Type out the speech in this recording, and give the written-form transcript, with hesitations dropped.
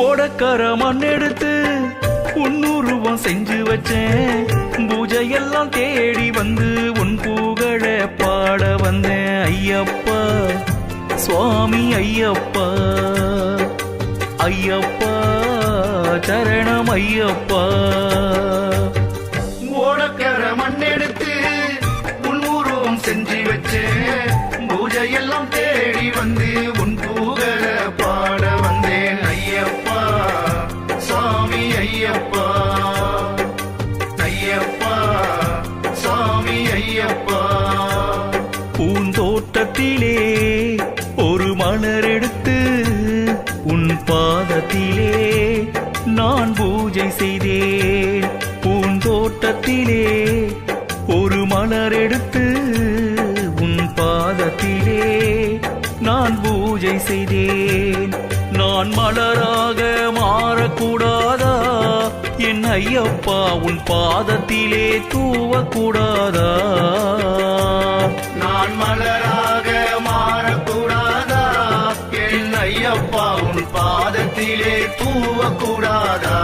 ஓடக்கர மண் எடுத்து உன்னுருவம் செஞ்சு வச்சேன். பூஜையெல்லாம் தேடி வந்து உன் புகழ பாட வந்தேன். ஐயப்பா சுவாமி ஐயப்பா, ஐயப்பா சரணம் ஐயப்பா. ஓடக்கர மண் எடுத்து உன்னுருவம் செஞ்சு வச்சேன். பூஜையெல்லாம் தேடி வந்து உன் புகழ பாட வந்தேன். ஐயப்பா சுவாமி ஐயப்பா, ஐயப்பா சுவாமி ஐயப்பா. பூந்தோட்டத்திலே ஒரு மலர் எடுத்து உன் பாதத்திலே நான் பூஜை செய்தேன். பூந்தோட்டத்திலே ஒரு மலர் எடுத்து உன் பாதத்திலே நான் பூஜை செய்தேன். நான் மலராக மாறக்கூடாதா என் ஐயப்பா, உன் பாதத்திலே தூவக்கூடாதா? நான் மலராக மாறக்கூடாதா என் ஐயப்பா, உன் பாதத்திலே தூவக்கூடாதா?